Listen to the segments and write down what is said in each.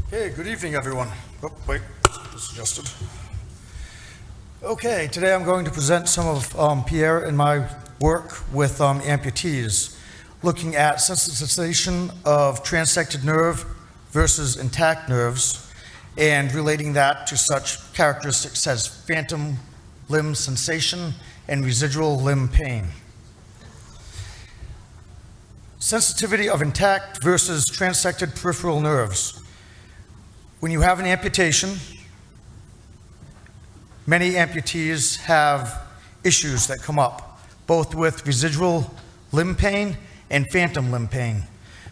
Okay, good evening, everyone. Oh, wait, this is adjusted. Okay, today I'm going to present some of Pierre and my work with amputees, looking at sensitization of transected nerve versus intact nerves, and relating that to such characteristics as phantom limb sensation and residual limb pain. Sensitivity of intact versus transected peripheral nerves. When you have an amputation, many amputees have issues that come up, both with residual limb pain and phantom limb pain.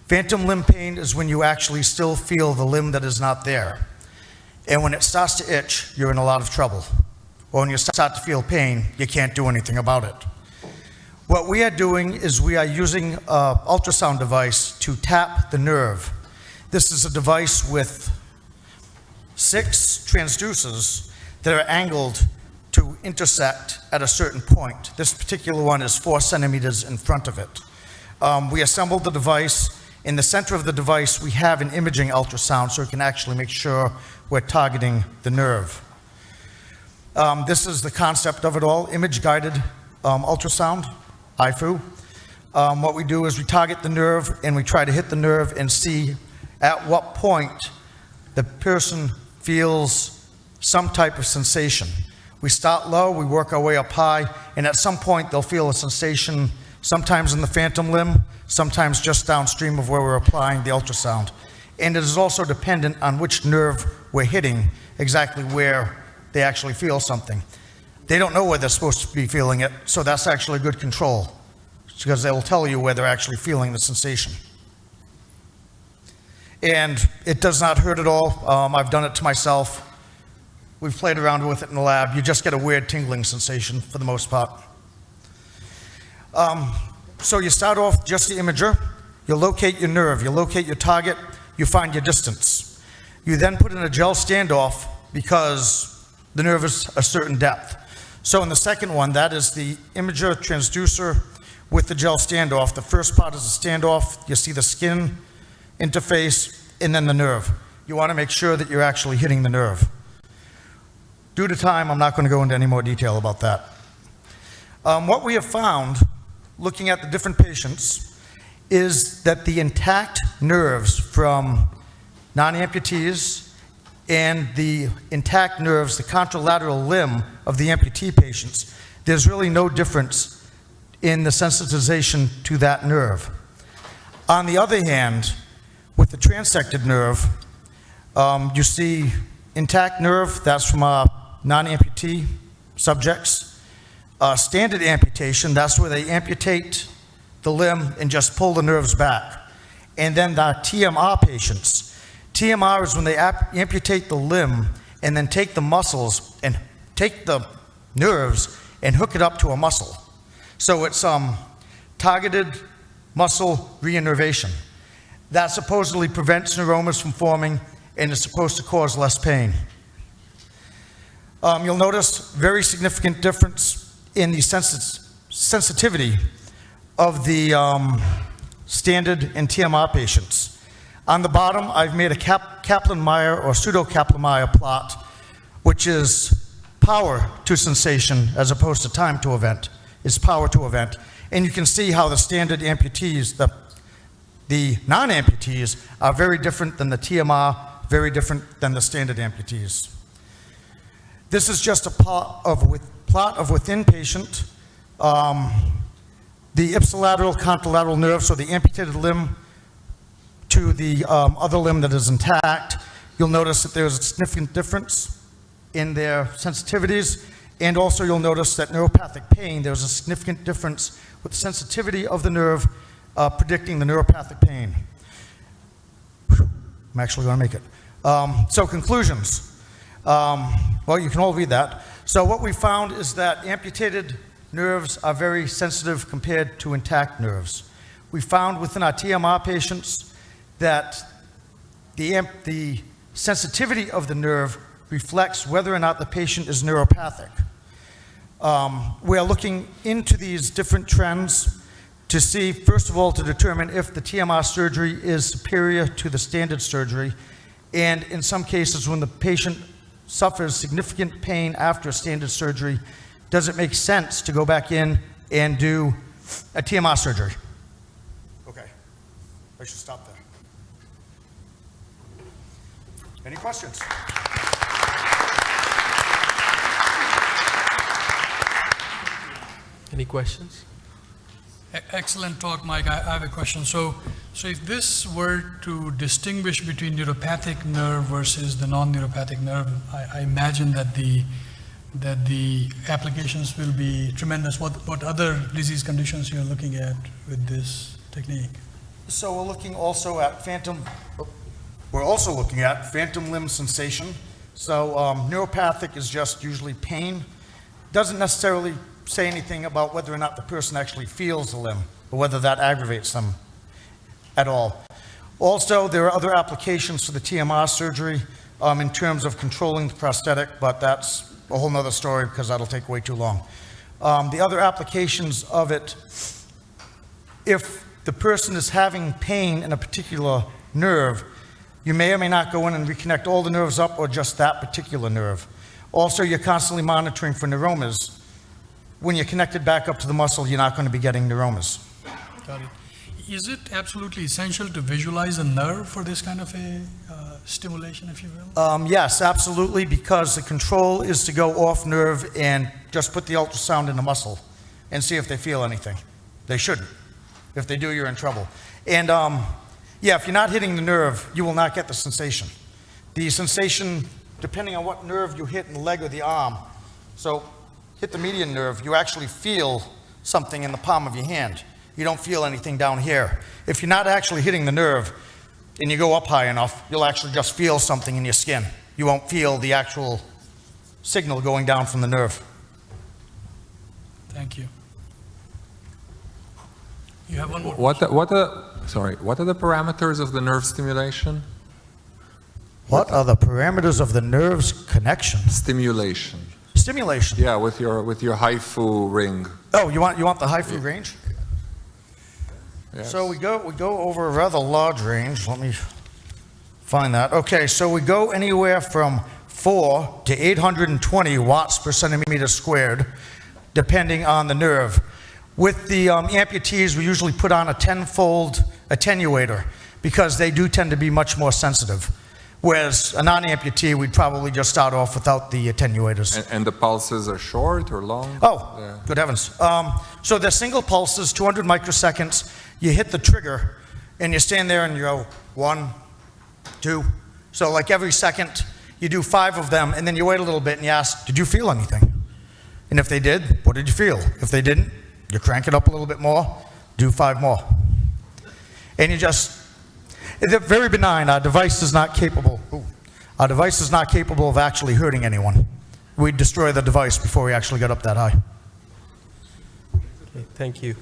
Phantom limb pain is when you actually still feel the limb that is not there. And when it starts to itch, you're in a lot of trouble. Or when you start to feel pain, you can't do anything about it. What we are doing is we are using an ultrasound device to tap the nerve. This is a device with 6 transducers that are angled to intersect at a certain point. This particular one is 4 centimeters in front of it. We assembled the device. In the center of the device, we have an imaging ultrasound so we can actually make sure we're targeting the nerve. This is the concept of it all, image-guided ultrasound, iFU. What we do is we target the nerve and we try to hit the nerve and see at what point the person feels some type of sensation. We start low, we work our way up high, and at some point they'll feel a sensation, sometimes in the phantom limb, sometimes just downstream of where we're applying the ultrasound. And it is also dependent on which nerve we're hitting, exactly where they actually feel something. They don't know where they're supposed to be feeling it, so that's actually good control, because they'll tell you where they're actually feeling the sensation. And it does not hurt at all. I've done it to myself. We've played around with it in the lab. You just get a weird tingling sensation for the most part. So you start off just the imager. You locate your nerve. You locate your target. You find your distance. You then put in a gel standoff because the nerve is a certain depth. So in the second one, that is the imager transducer with the gel standoff. The first part is the standoff. You see the skin interface, and then the nerve. You want to make sure that you're actually hitting the nerve. Due to time, I'm not going to go into any more detail about that. What we have found, looking at the different patients, is that the intact nerves from non-amputees and the intact nerves, the contralateral limb of the amputee patients, there's really no difference in the sensitization to that nerve. On the other hand, with the transected nerve, you see intact nerve, that's from non-amputee subjects. Standard amputation, that's where they amputate the limb and just pull the nerves back. And then the TMR patients. TMR is when they amputate the limb and then take the muscles and take the nerves and hook it up to a muscle. So it's targeted muscle reinnervation. That supposedly prevents neuromas from forming and is supposed to cause less pain. You'll notice very significant difference in the sensitivity of the standard and TMR patients. On the bottom, I've made a Kaplan-Meier or pseudo-Kaplan-Meier plot, which is power to sensation as opposed to time to event. It's power to event. And you can see how the standard amputees, the non-amputees, are very different than the TMR, very different than the standard amputees. This is just a plot of within patient. The ipsilateral contralateral nerve, so the amputated limb to the other limb that is intact. You'll notice that there's a significant difference in their sensitivities, and also you'll notice that neuropathic pain, there's a significant difference with the sensitivity of the nerve predicting the neuropathic pain. I'm actually going to make it. So conclusions. Well, you can all read that. So what we found is that amputated nerves are very sensitive compared to intact nerves. We found within our TMR patients that the sensitivity of the nerve reflects whether or not the patient is neuropathic. We are looking into these different trends to see, first of all, to determine if the TMR surgery is superior to the standard surgery, And in some cases, when the patient suffers significant pain after a standard surgery, does it make sense to go back in and do a TMR surgery? Okay, I should stop there. Any questions? Any questions? Excellent talk, Mike. I have a question. So if this were to distinguish between neuropathic nerve versus the non-neuropathic nerve, I imagine that the applications will be tremendous. What other disease conditions you're looking at with this technique? So we're looking also at phantom limb sensation. So neuropathic is just usually pain. Doesn't necessarily say anything about whether or not the person actually feels the limb, or whether that aggravates them at all. Also, there are other applications for the TMR surgery in terms of controlling the prosthetic, but that's a whole nother story because that'll take way too long. The other applications of it, if the person is having pain in a particular nerve, you may or may not go in and reconnect all the nerves up or just that particular nerve. Also, you're constantly monitoring for neuromas. When you're connected back up to the muscle, you're not going to be getting neuromas. Got it. Is it absolutely essential to visualize a nerve for this kind of a stimulation, if you will? Yes, absolutely, because the control is to go off nerve and just put the ultrasound in the muscle and see if they feel anything. They shouldn't. If they do, you're in trouble. And yeah, if you're not hitting the nerve, you will not get the sensation. The sensation, depending on what nerve you hit in the leg or the arm, so hit the median nerve, you actually feel something in the palm of your hand. You don't feel anything down here. If you're not actually hitting the nerve and you go up high enough, you'll actually just feel something in your skin. You won't feel the actual signal going down from the nerve. Thank you. You have one more. What are the parameters of the nerve stimulation? What are the parameters of the nerve's connection? Stimulation. Stimulation. Yeah, with your iFU ring. Oh, you want the iFU range? Yes. So we go over a rather large range. Let me find that. Okay, so we go anywhere from 4 to 820 watts per centimeter squared, depending on the nerve. With the amputees, we usually put on a 10-fold attenuator because they do tend to be much more sensitive. Whereas a non-amputee, we'd probably just start off without the attenuators. And the pulses are short or long? Oh, yeah. Good heavens. So they're single pulses, 200 microseconds. You hit the trigger, and you stand there and you go 1, 2. So like every second, you do 5 of them, and then you wait a little bit and you ask, did you feel anything? And if they did, what did you feel? If they didn't, you crank it up a little bit more, do 5 more. And you just, they're very benign. Our device is not capable of actually hurting anyone. We destroy the device before we actually get up that high. Okay, thank you.